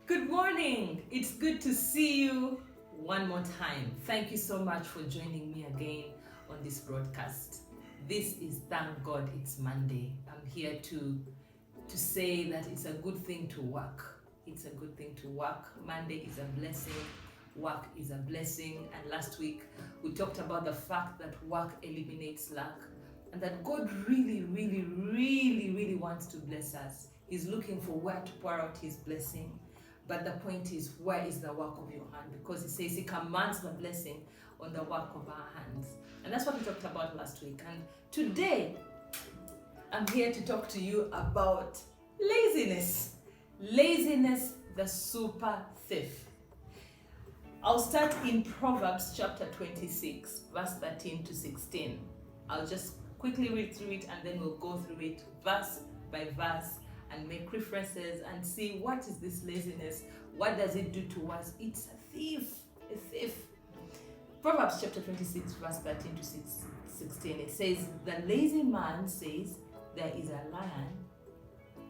Good morning. It's good to see you one more time. Thank you so much for joining me again on this broadcast. This is Thank God It's Monday. I'm here to say that it's a good thing to work. It's a good thing to work. Monday is a blessing. Work is a blessing. And last week we talked about the fact that work eliminates lack and that God really wants to bless us. He's looking for where to pour out his blessing. But the point is, where is the work of your hand? Because he says he commands the blessing on the work of our hands. And that's what we talked about last week. And today, I'm here to talk to you about laziness. Laziness, the super thief. I'll start in Proverbs chapter 26, verse 13 to 16. I'll just quickly read through it and then we'll go through it verse by verse and make references and see what is this laziness, what does it do to us. It's a thief. Proverbs chapter 26 verse 13 to 16, it says, the lazy man says, there is a lion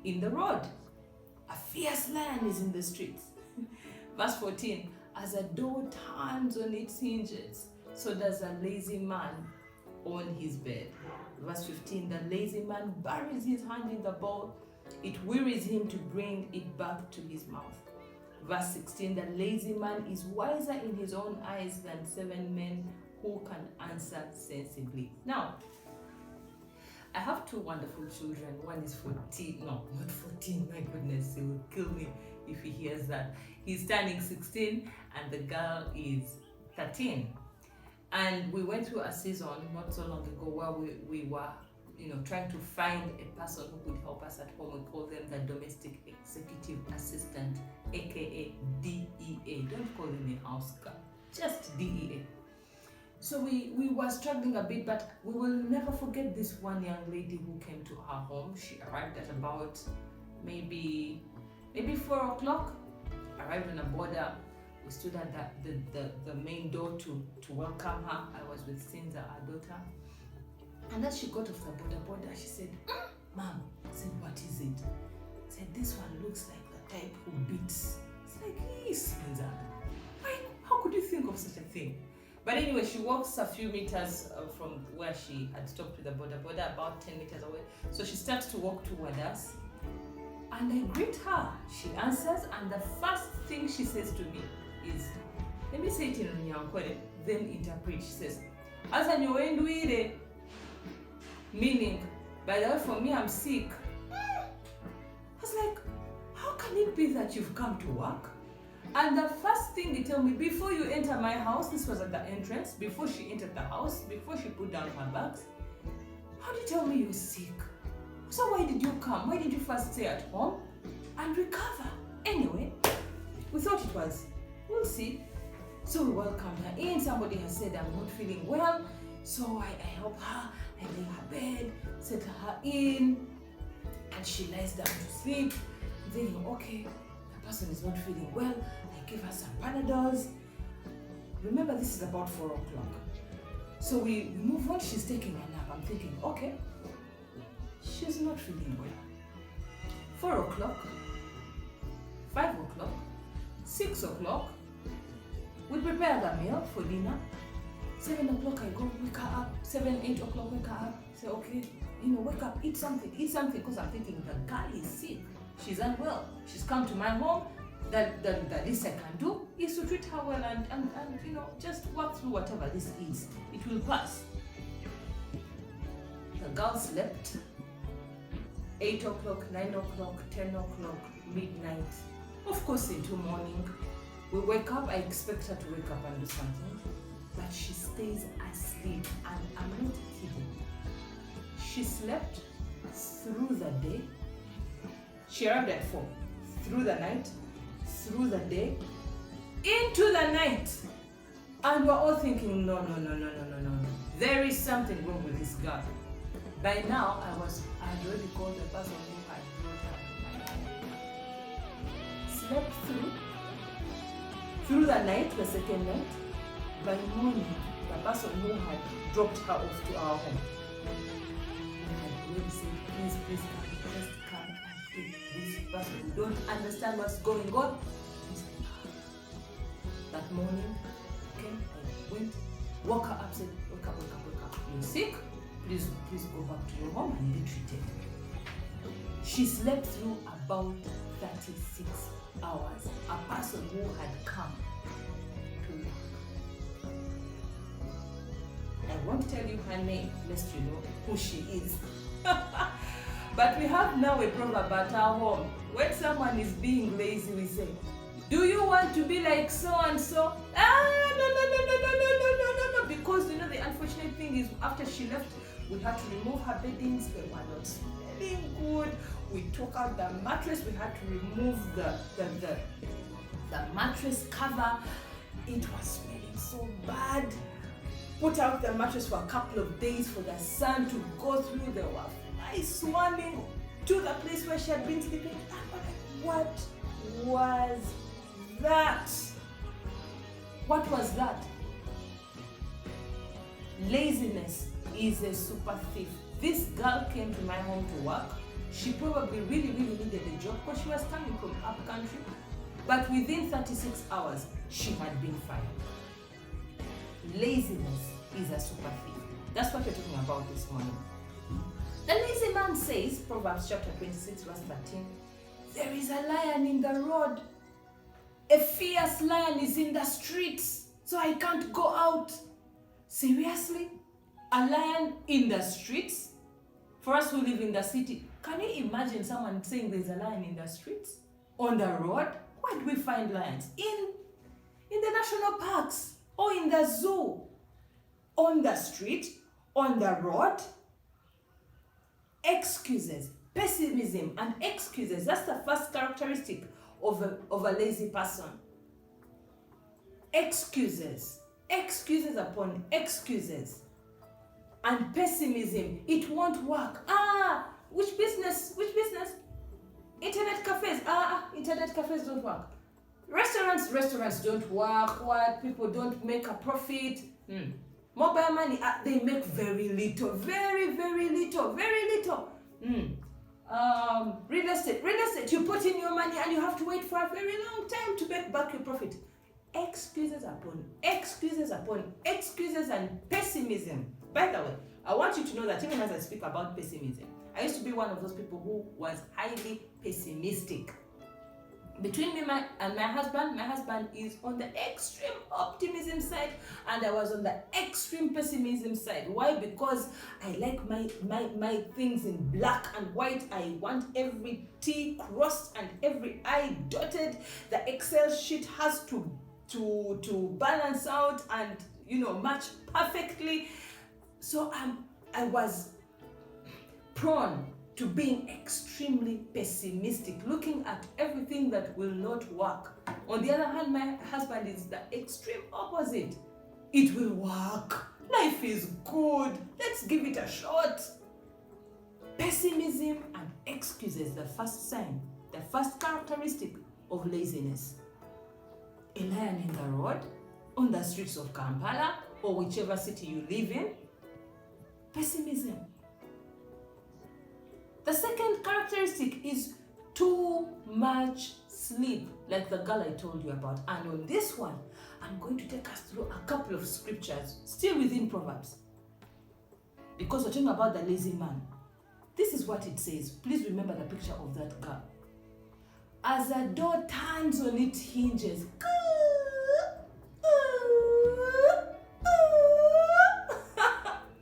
in the road, a fierce lion is in the streets. Verse 14, as a door turns on its hinges, so does a lazy man on his bed. Verse 15, the lazy man buries his hand in the bowl, it wearies him to bring it back to his mouth. Verse 16, the lazy man is wiser in his own eyes than 7 men who can answer sensibly. Now, I have 2 wonderful children. One is 14, no, not 14, my goodness, he will kill me if he hears that. He's turning 16 and the girl is 13. And we went through a season not so long ago where we were trying to find a person who could help us at home. We call them the domestic executive assistant, aka DEA. Don't call them a house girl, just DEA. So we were struggling a bit, but we will never forget this one young lady who came to our home. She arrived at about maybe 4 o'clock. Arrived on a border. We stood at the main door to welcome her. I was with Cinza, our daughter. And as she got off the border, she said, Mom, I said, what is it? I said, this one looks like the type who beats. It's like, yes, Cinza. How could you think of such a thing? But anyway, she walks a few meters from where she had stopped with the border, about 10 meters away. So she starts to walk toward us. And I greet her. She answers, and the first thing she says to me is, let me say it in Nyankwere, then interpret. She says, Asa nyowenduire. Meaning, by the way, for me, I'm sick. I was like, how can it be that you've come to work? And the first thing they tell me, before you enter my house, this was at the entrance, before she entered the house, before she put down her bags, how do you tell me you're sick? So why did you come? Why did you first stay at home and recover? Anyway, we thought it was, we'll see. So we welcomed her in. Somebody has said, I'm not feeling well. So I help her, I lay her bed, settle her in, and she lies down to sleep. Thinking, okay, the person is not feeling well. I give her some Panadols. Remember, this is about 4 o'clock. So we move on. She's taking a nap. I'm thinking, okay, she's not feeling well. 4 o'clock, 5 o'clock, 6 o'clock, we prepare the meal for dinner. 7 o'clock I go wake her up, 7, 8 o'clock wake her up, say okay, wake up, eat something, because I'm thinking the girl is sick, she's unwell, she's come to my home, the least I can do is to treat her well and just work through whatever this is, it will pass. The girl slept, 8 o'clock, 9 o'clock, 10 o'clock, midnight, of course into morning, we wake up, I expect her to wake up and do something. But she stays asleep, and I'm not kidding. She slept through the day. She arrived at 4. Through the night, through the day, into the night. And we're all thinking, no. There is something wrong with this girl. By now, I had already called the person who had brought her. Slept through the night, the second night. By morning, the person who had dropped her off to our home had already said, please, just come and take this person. We don't understand what's going on. that morning. Okay, I went, woke her up, said, wake up, wake up, wake up. You're sick? Please go back to your home and be treated. She slept through about 36 hours. A person who had come to work. I won't tell you her name, lest you know who she is. But we have now a proverb at our home. When someone is being lazy, we say, do you want to be like so and so? No. Because you know the unfortunate thing is after she left, we had to remove her beddings. They were not smelling good. We took out the mattress. We had to remove the mattress cover. It was smelling so bad. Put out the mattress for a couple of days for the sun to go through. There were flies swarming to the place where she had been sleeping. What was that? What was that? Laziness is a super thief. This girl came to my home to work. She probably really needed a job because she was coming from up country. But within 36 hours, she had been fired. Laziness is a super thief. That's what we're talking about this morning. The lazy man says, Proverbs chapter 26, verse 13, there is a lion in the road. A fierce lion is in the streets, so I can't go out. Seriously? A lion in the streets? For us who live in the city, can you imagine someone saying there's a lion in the streets? On the road? Where do we find lions? In the national parks or in the zoo? On the street? On the road? Excuses, pessimism and excuses. That's the first characteristic of a lazy person. Excuses upon excuses. And pessimism, it won't work. Which business? Internet cafes. Internet cafes don't work. Restaurants don't work. What? People don't make a profit. Mobile money, they make very little. Very little. Real estate, you put in your money and you have to wait for a very long time to make back your profit. Excuses upon excuses and pessimism. By the way, I want you to know that even as I speak about pessimism, I used to be one of those people who was highly pessimistic. Between me and my husband is on the extreme optimism side, and I was on the extreme pessimism side. Why? Because I like my things in black and white. I want every T crossed and every I dotted. The Excel sheet has to balance out and match perfectly. So I was prone to being extremely pessimistic, looking at everything that will not work. On the other hand, my husband is the extreme opposite. It will work. Life is good. Let's give it a shot. Pessimism and excuses, the first sign, the first characteristic of laziness. A lion in the road, on the streets of Kampala, or whichever city you live in. Pessimism. The second characteristic is too much sleep, like the girl I told you about. And on this one, I'm going to take us through a couple of scriptures, still within Proverbs, because we're talking about the lazy man. This is what it says. Please remember the picture of that girl. As a door turns on its hinges,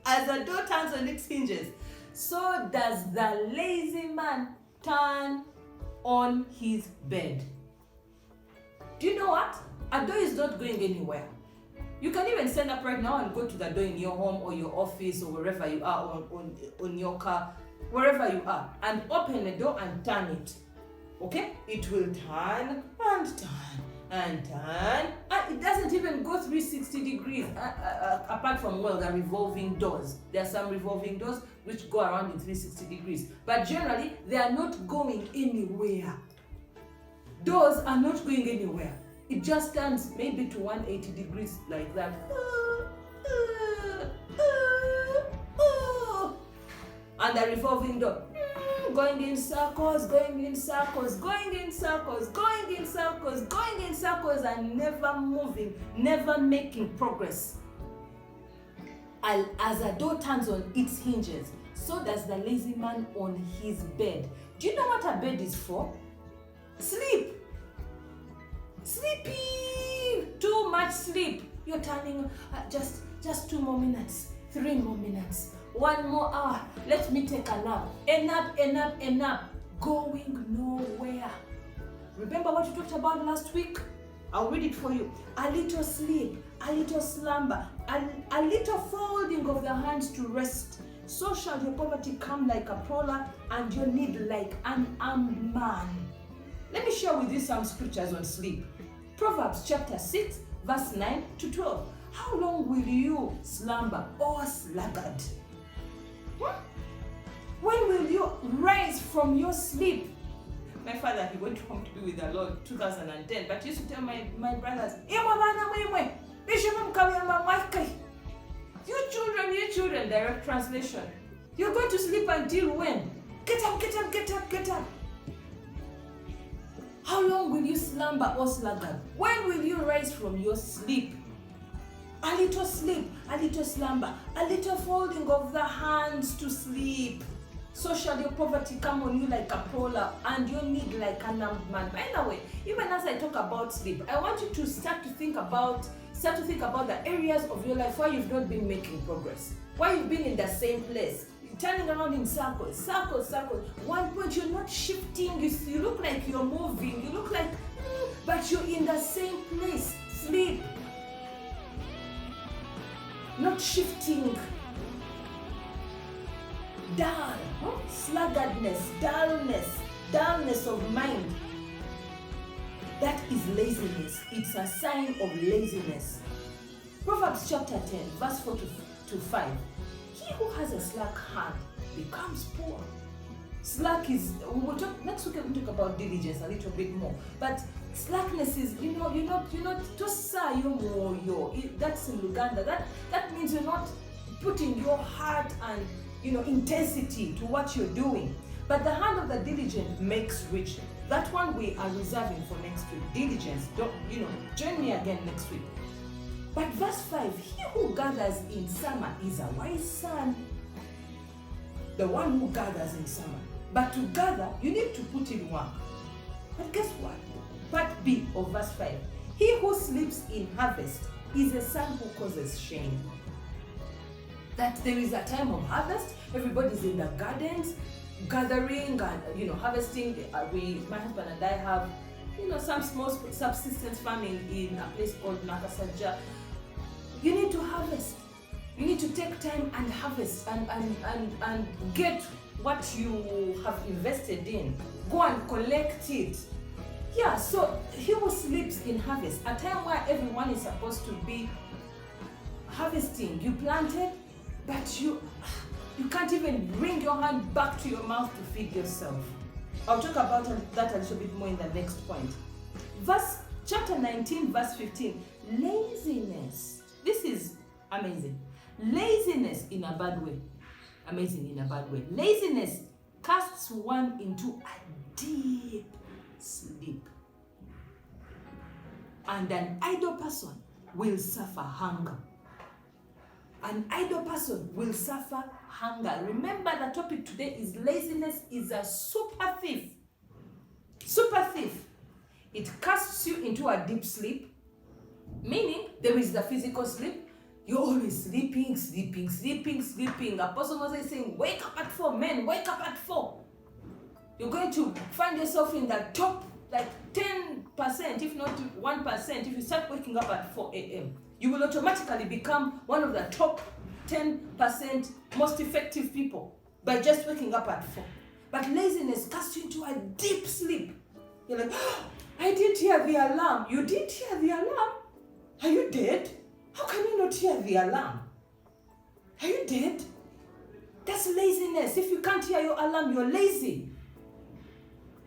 as a door turns on its hinges, so does the lazy man turn on his bed. Do you know what? A door is not going anywhere. You can even stand up right now and go to the door in your home or your office or wherever you are, on your car, wherever you are, and open the door and turn it. Okay? It will turn and turn and turn. And it doesn't even go 360 degrees apart from, the revolving doors. There are some revolving doors which go around in 360 degrees. But generally, they are not going anywhere. Doors are not going anywhere. It just turns maybe to 180 degrees like that. And the revolving door. Going in circles, going in circles, going in circles, going in circles, going in circles, and never moving, never making progress. As a door turns on its hinges, so does the lazy man on his bed. Do you know what a bed is for? Sleep. Sleeping. Too much sleep. You're turning just 2 more minutes, 3 more minutes, 1 more hour. Let me take a nap. A nap. Going nowhere. Remember what we talked about last week? I'll read it for you. A little sleep, a little slumber, a little folding of the hands to rest. So shall your poverty come like a prowler, and your need like an armed man. Let me share with you some scriptures on sleep. Proverbs chapter 6, verse 9 to 12. How long will you slumber, O sluggard? When will you rise from your sleep? My father, he went home to be with the Lord 2010, but he used to tell my brothers, you children, direct translation. You're going to sleep until when? Get up. How long will you slumber, O sluggard? When will you rise from your sleep? A little sleep, a little slumber, a little folding of the hands to sleep. So shall your poverty come on you like a prowler, and your need like an armed man. By the way, even as I talk about sleep, I want you to start to think about the areas of your life where you've not been making progress, where you've been in the same place, turning around in circles. One point you're not shifting, you look like you're moving, you look like, but you're in the same place. Sleep. Not shifting. Dull, sluggardness, dullness of mind. That is laziness. It's a sign of laziness. Proverbs chapter 10, verse 4 to 5. He who has a slack hand becomes poor. Slack is, next week we'll talk about diligence a little bit more. But slackness is, you're not that's in Luganda. That means you're not putting your heart and intensity to what you're doing. But the hand of the diligent makes rich. That one we are reserving for next week. Diligence, join me again next week. But verse 5, he who gathers in summer is a wise son. The one who gathers in summer. But to gather, you need to put in work. But guess what? Part B of verse 5. He who sleeps in harvest is a son who causes shame. That there is a time of harvest, everybody's in the gardens, gathering and harvesting. My husband and I have some small subsistence farming in a place called Nakasaja. You need to harvest. You need to take time and harvest and get what you have invested in. Go and collect it. Yeah, so he who sleeps in harvest, a time where everyone is supposed to be harvesting. You planted, but you can't even bring your hand back to your mouth to feed yourself. I'll talk about that a little bit more in the next point. Chapter 19, verse 15. Laziness. This is amazing. Laziness in a bad way. Amazing in a bad way. Laziness casts one into a deep sleep. And an idle person will suffer hunger. An idle person will suffer hunger. Remember, the topic today is laziness is a super thief. Super thief. It casts you into a deep sleep, meaning there is the physical sleep. You're always sleeping. Apostle Moses is saying, wake up at 4, men, wake up at 4. You're going to find yourself in the top, 10%, if not 1%, if you start waking up at 4 a.m. You will automatically become one of the top 10% most effective people by just waking up at 4. But laziness casts you into a deep sleep. You're like, oh, I didn't hear the alarm. You didn't hear the alarm? Are you dead? How can you not hear the alarm? Are you dead? That's laziness. If you can't hear your alarm, you're lazy.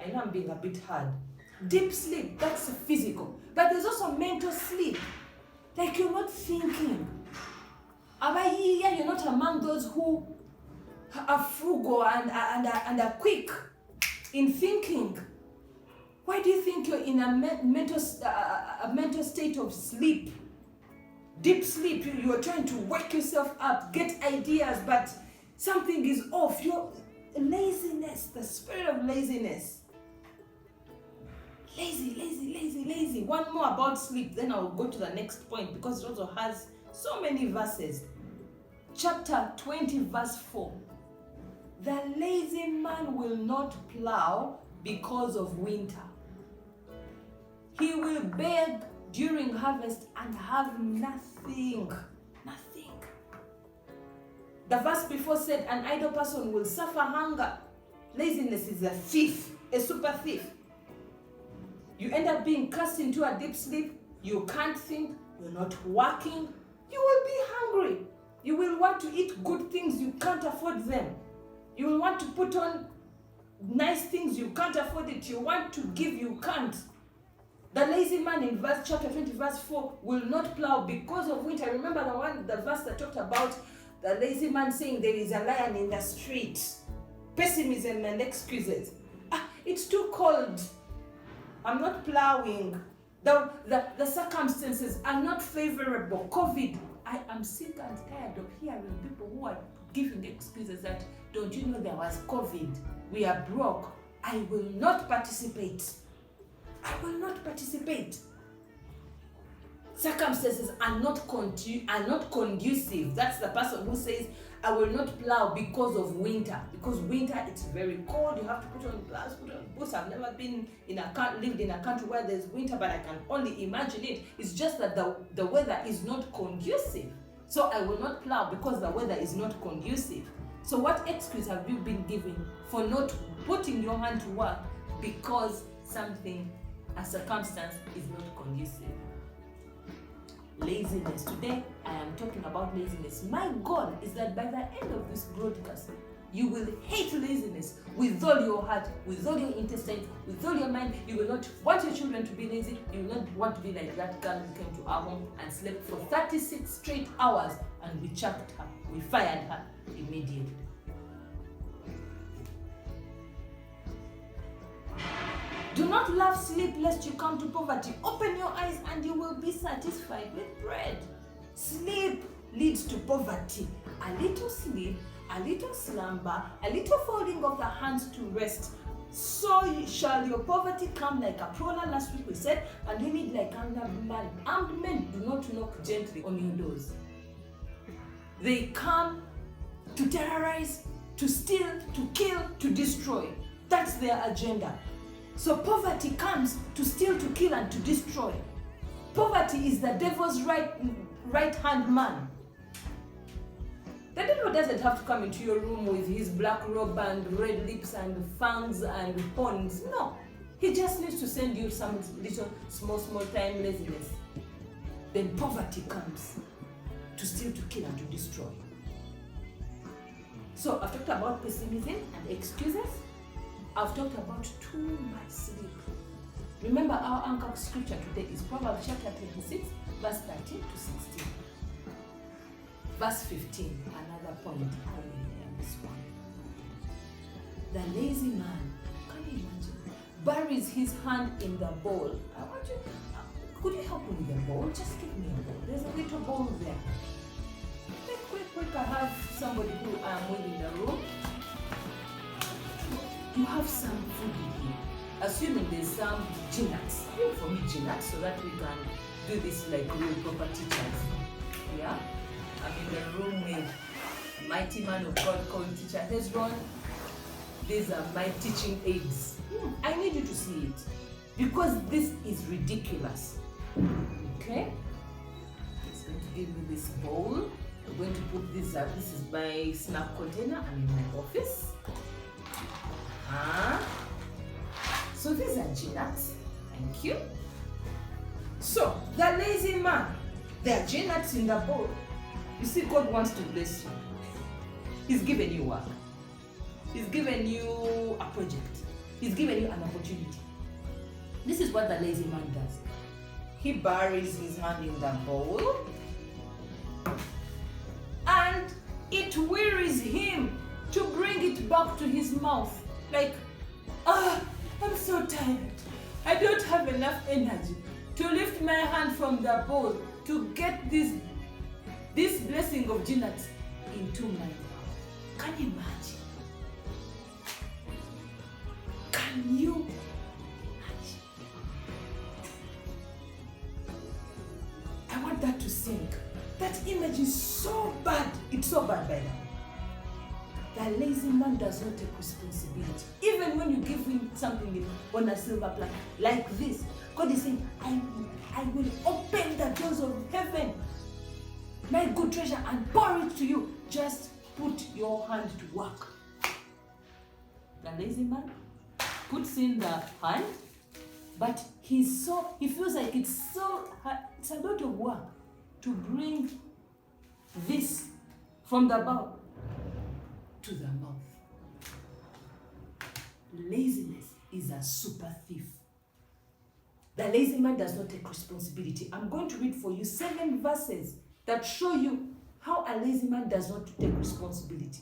I know I'm being a bit hard. Deep sleep, that's physical. But there's also mental sleep. Like you're not thinking. You're not among those who are frugal and are quick in thinking. Why do you think you're in a mental state of sleep? Deep sleep, you are trying to wake yourself up, get ideas, but something is off. Your laziness, the spirit of laziness. Lazy. One more about sleep, then I'll go to the next point because it also has so many verses. Chapter 20, verse 4. The lazy man will not plow because of winter. He will beg during harvest and have nothing. The verse before said an idle person will suffer hunger. Laziness is a thief, a super thief. You end up being cast into a deep sleep. You can't think. You're not working. You will be hungry. You will want to eat good things. You can't afford them. You will want to put on nice things. You can't afford it. You want to give. You can't. The lazy man in chapter 20, verse 4 will not plow because of winter. Remember the verse that talked about the lazy man saying there is a lion in the street. Pessimism and excuses. It's too cold. I'm not plowing. The circumstances are not favorable. COVID. I am sick and tired of hearing people who are giving excuses that, don't you know there was COVID? We are broke. I will not participate. Circumstances are not conducive. That's the person who says, I will not plow because of winter. Because winter, it's very cold. You have to put on gloves, put on boots. I've never lived in a country where there's winter, but I can only imagine it. It's just that the weather is not conducive. So I will not plow because the weather is not conducive. So what excuse have you been given for not putting your hand to work because a circumstance is not conducive? Laziness. Today, I am talking about laziness. My goal is that by the end of this broadcast, you will hate laziness with all your heart, with all your intestines, with all your mind. You will not want your children to be lazy. You will not want to be like that girl who came to our home and slept for 36 straight hours and we chucked her. We fired her immediately. Do not love sleep lest you come to poverty. Open your eyes and you will be satisfied with bread. Sleep leads to poverty. A little sleep, a little slumber, a little folding of the hands to rest. So shall your poverty come like a prowler. Last week we said, and you need like armed men. Armed men do not knock gently on your doors. They come to terrorize, to steal, to kill, to destroy. That's their agenda. So poverty comes to steal, to kill, and to destroy. Poverty is the devil's right-hand man. The devil doesn't have to come into your room with his black robe and red lips and fangs and horns. No. He just needs to send you some little small time laziness. Then poverty comes to steal, to kill, and to destroy. So I've talked about pessimism and excuses. I've talked about too much sleep. Remember, our anchor scripture today is Proverbs chapter 26, verse 13 to 16. Verse 15, another point I will end this one. The lazy man, can you imagine, buries his hand in the bowl. I want you, could you help me with the bowl? Just give me a bowl. There's a little bowl there. Quick, I have somebody who I'm with in the room. You have some food in here. Assuming there's some nuts. Bring for me nuts so that we can do this like real proper teachers. Yeah? I'm in the room with mighty man of God called Teacher Hezron. These are my teaching aids. I need you to see it because this is ridiculous. Okay? He's going to give me this bowl. We're going to put this up. This is my snack container. I'm in my office. So these are nuts. Thank you. So the lazy man, there are nuts in the bowl. You see, God wants to bless you. He's given you work. He's given you a project. He's given you an opportunity. This is what the lazy man does. He buries his hand in the bowl and it wearies him to mouth. Like, I'm so tired. I don't have enough energy to lift my hand from the bowl to get this blessing of Jeanette into my mouth. Can you imagine? Can you imagine? I want that to sink. That image is so bad. It's so bad by now. The lazy man does not take responsibility. Even when you give him something on a silver platter, like this, God is saying, I will open the doors of heaven, my good treasure, and pour it to you. Just put your hand to work. The lazy man puts in the hand, but he feels like it's a lot of work to bring this from the bowl to the mouth. Laziness is a super thief. The lazy man does not take responsibility. I'm going to read for you 7 verses that show you how a lazy man does not take responsibility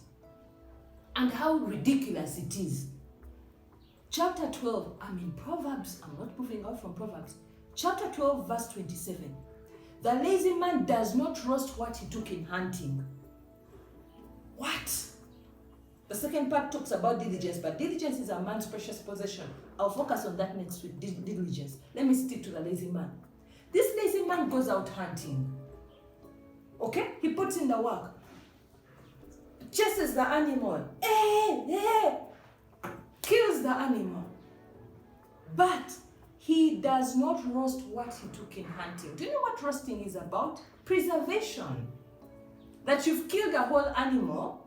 and how ridiculous it is. Chapter 12, I'm in Proverbs. I'm not moving out from Proverbs. Chapter 12, verse 27. The lazy man does not roast what he took in hunting. What? The second part talks about diligence, but diligence is a man's precious possession. I'll focus on that next week, diligence. Let me stick to the lazy man. This lazy man goes out hunting. Okay? He puts in the work. Chases the animal. Kills the animal. But he does not roast what he took in hunting. Do you know what roasting is about? Preservation. That you've killed a whole animal,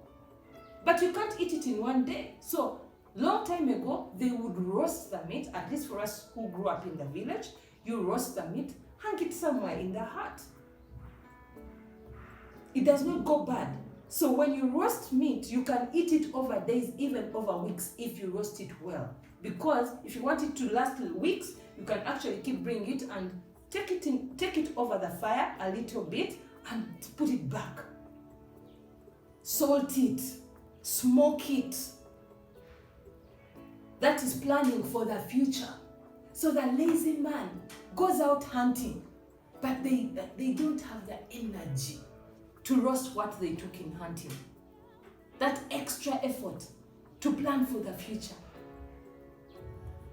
but you can't eat it in one day. So, long time ago, they would roast the meat, at least for us who grew up in the village, you roast the meat, hang it somewhere in the hut. It does not go bad. So when you roast meat, you can eat it over days, even over weeks, if you roast it well. Because if you want it to last weeks, you can actually keep bringing it and take it over the fire a little bit and put it back. Salt it. Smoke it. That is planning for the future. So the lazy man goes out hunting, but they don't have the energy to roast what they took in hunting. That extra effort to plan for the future.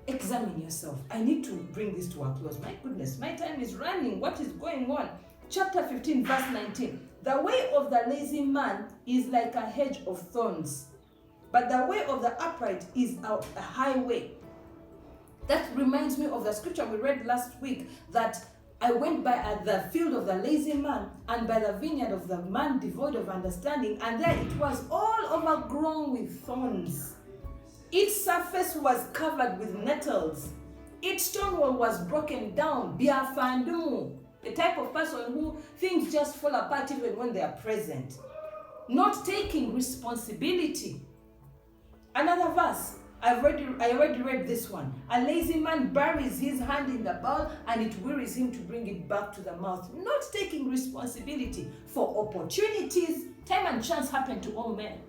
Examine yourself. I need to bring this to a close. My goodness, my time is running. What is going on? Chapter 15, verse 19. The way of the lazy man is like a hedge of thorns, but the way of the upright is a highway. That reminds me of the scripture we read last week, that I went by at the field of the lazy man and by the vineyard of the man devoid of understanding, and there it was all overgrown with thorns. Its surface was covered with nettles. Its stone wall was broken down. Biafandu. The type of person who things just fall apart even when they are present. Not taking responsibility. Another verse, I already read this one. A lazy man buries his hand in the bowl and it wearies him to bring it back to the mouth. Not taking responsibility for opportunities. Time and chance happen to all men.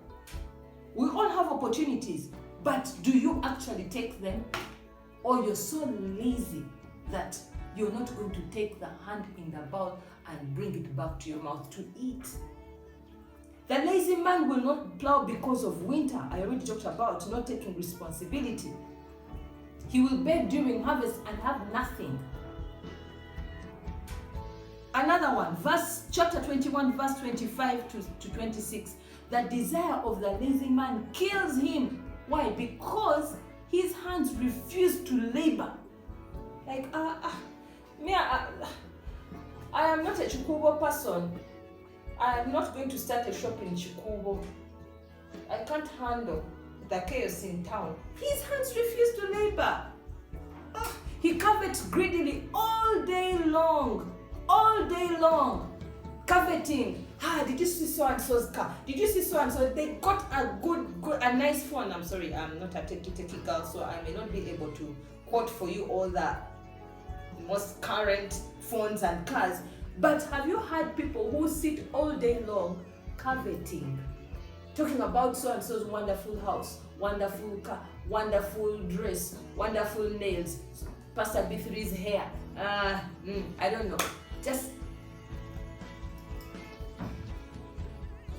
We all have opportunities, but do you actually take them? Or you're so lazy that you're not going to take the hand in the bowl and bring it back to your mouth to eat. The lazy man will not plow because of winter. I already talked about not taking responsibility. He will beg during harvest and have nothing. Another one, chapter 21, verse 25 to 26. The desire of the lazy man kills him. Why? Because his hands refuse to labor. Like, I am not a Chikubo person. I am not going to start a shop in Chikubo. I can't handle the chaos in town. His hands refuse to labor. He covets greedily all day long. All day long. Coveting. Did you see so-and-so's car? Did you see so-and-so? They got a nice phone. I'm sorry, I'm not a techie girl, so I may not be able to quote for you all the most current phones and cars. But have you had people who sit all day long coveting? talking about so-and-so's wonderful house, wonderful car, wonderful dress, wonderful nails, Pastor B3's hair. I don't know. Just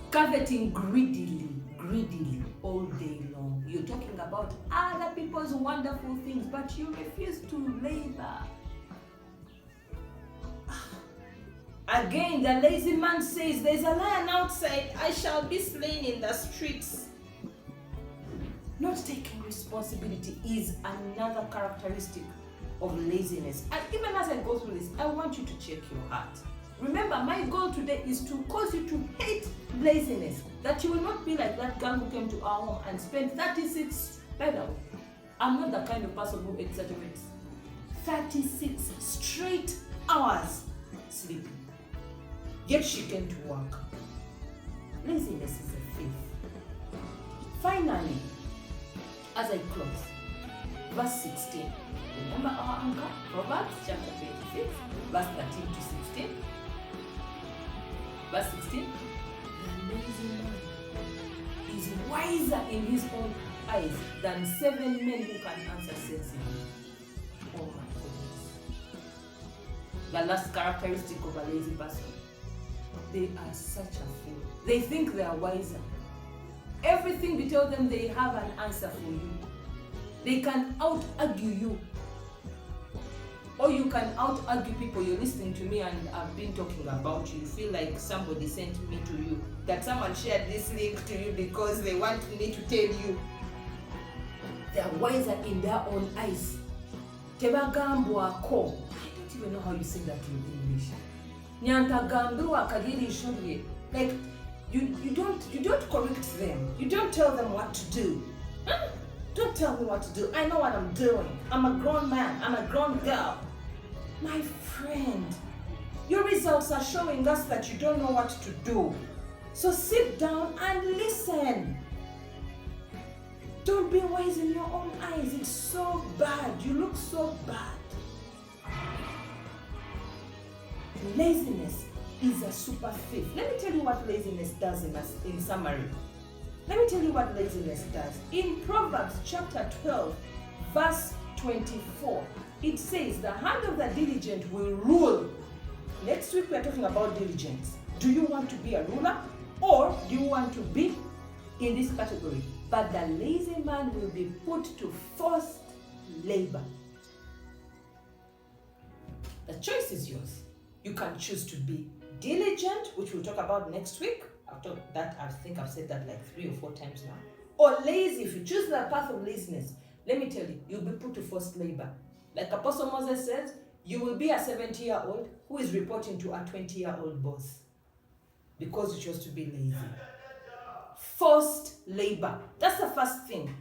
coveting greedily all day long. You're talking about other people's wonderful things, but you refuse to labor. Again, the lazy man says, there's a lion outside, I shall be slain in the streets. Not taking responsibility is another characteristic of laziness. And even as I go through this, I want you to check your heart. Remember, my goal today is to cause you to hate laziness. That you will not be like that girl who came to our home and spent 36, by the way, I'm not the kind of person who exaggerates, 36 straight hours sleeping. Yet she came to work. Laziness is a thief. Finally, as I close, verse 16. Remember our anchor? Proverbs chapter 26, verse 13 to 16. Verse 16. The lazy man is wiser in his own eyes than 7 men who can answer sensibly. Oh my goodness. The last characteristic of a lazy person. They are such a fool. They think they are wiser. Everything we tell them, they have an answer for you. They can out-argue you. Or you can out-argue people. You're listening to me and I've been talking about you. You feel like somebody sent me to you. That someone shared this link to you because they want me to tell you. They are wiser in their own eyes. Tebagambwako. I don't even know how you say that in English. Like you don't correct them. You don't tell them what to do. Don't tell me what to do. I know what I'm doing. I'm a grown man. I'm a grown girl. My friend, your results are showing us that you don't know what to do. So sit down and listen. Don't be wise in your own eyes. It's so bad. You look so bad. Laziness is a super thief. Let me tell you what laziness does in summary. Let me tell you what laziness does. In Proverbs chapter 12, verse 24, it says, the hand of the diligent will rule. Next week we are talking about diligence. Do you want to be a ruler or do you want to be in this category? But the lazy man will be put to forced labor. The choice is yours. You can choose to be diligent, which we'll talk about next week. After that, I think I've said that like 3 or 4 times now. Or lazy. If you choose the path of laziness, let me tell you, you'll be put to forced labor. Like Apostle Moses says, you will be a 70-year-old who is reporting to a 20-year-old boss because you chose to be lazy. Forced labor. That's the first thing.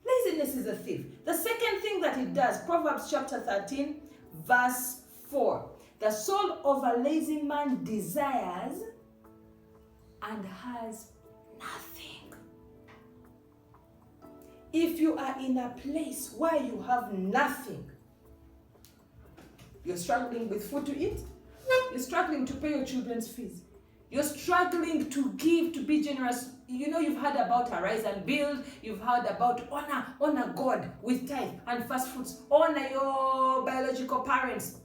Laziness is a thief. The second thing that it does, Proverbs chapter 13, verse 4. The soul of a lazy man desires and has nothing. If you are in a place where you have nothing, you're struggling with food to eat, you're struggling to pay your children's fees, you're struggling to give, to be generous. You know, you've heard about Arise and Build, you've heard about honor God with tithe and first fruits, honor your biological parents.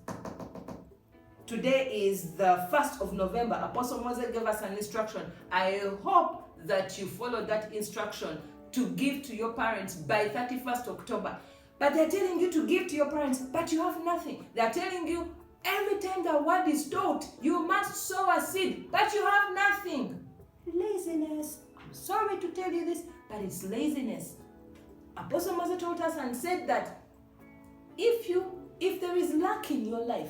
Today is the 1st of November. Apostle Moses gave us an instruction. I hope that you follow that instruction to give to your parents by 31st October. But they're telling you to give to your parents, but you have nothing. They're telling you every time the word is taught, you must sow a seed, but you have nothing. Laziness. I'm sorry to tell you this, but it's laziness. Apostle Moses told us and said that if there is lack in your life,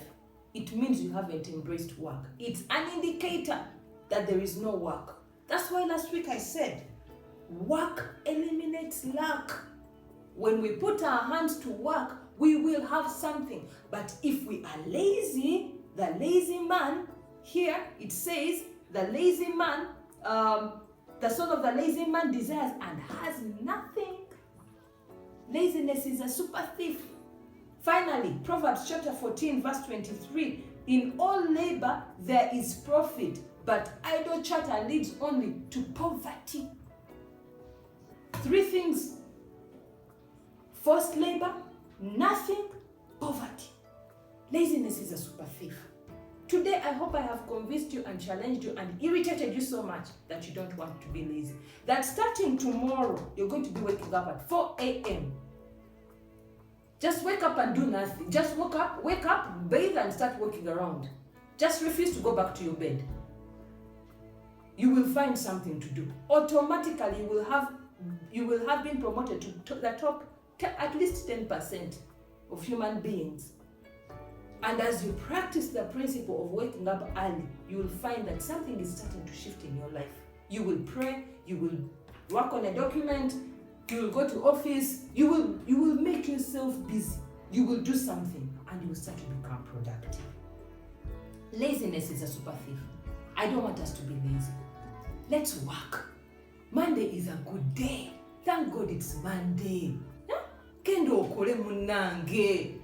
it means you haven't embraced work. It's an indicator that there is no work. That's why last week I said, work eliminates lack. When we put our hands to work, we will have something. But if we are lazy, the lazy man, here it says, the lazy man, the soul of the lazy man desires and has nothing. Laziness is a super thief. Finally, Proverbs chapter 14, verse 23. In all labor there is profit, but idle chatter leads only to poverty. 3 things: forced labor, nothing, poverty. Laziness is a super thief. Today, I hope I have convinced you and challenged you and irritated you so much that you don't want to be lazy. That starting tomorrow, you're going to be waking up at 4 a.m. Just wake up and do nothing. Just wake up, bathe and start walking around. Just refuse to go back to your bed. You will find something to do. Automatically, you will have been promoted to the top, at least 10% of human beings. And as you practice the principle of waking up early, you will find that something is starting to shift in your life. You will pray, you will work on a document, you will go to office, you will make yourself busy. You will do something and you will start to become productive. Laziness is a super thief. I don't want us to be lazy. Let's work. Monday is a good day. Thank God it's Monday. Kendo okole munange.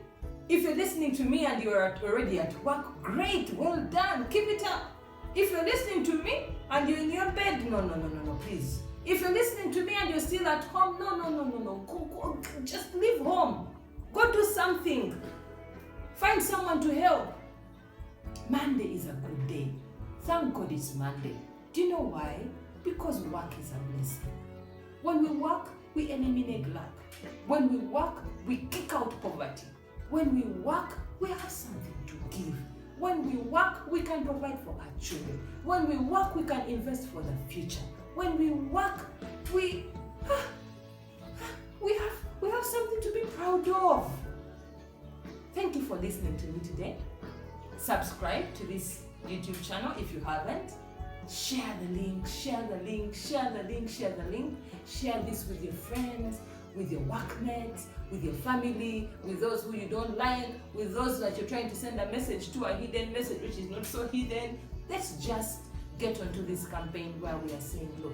If you're listening to me and you're already at work, great, well done, keep it up. If you're listening to me and you're in your bed, no, please. If you're listening to me and you're still at home, no, go, just leave home. Go do something. Find someone to help. Monday is a good day. Thank God it's Monday. Do you know why? Because work is a blessing. When we work, we eliminate lack. When we work, we kick out poverty. When we work, we have something to give. When we work, we can provide for our children. When we work, we can invest for the future. When we work, we have something to be proud of. Thank you for listening to me today. Subscribe to this YouTube channel if you haven't. Share the link. Share this with your friends, with your workmates, with your family, with those who you don't like, with those that you're trying to send a message to, a hidden message which is not so hidden. Let's just get onto this campaign where we are saying, look,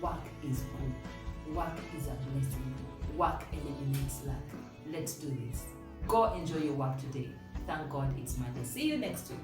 work is good. Work is a blessing. Work eliminates lack. Let's do this. Go enjoy your work today. Thank God it's Monday. See you next week.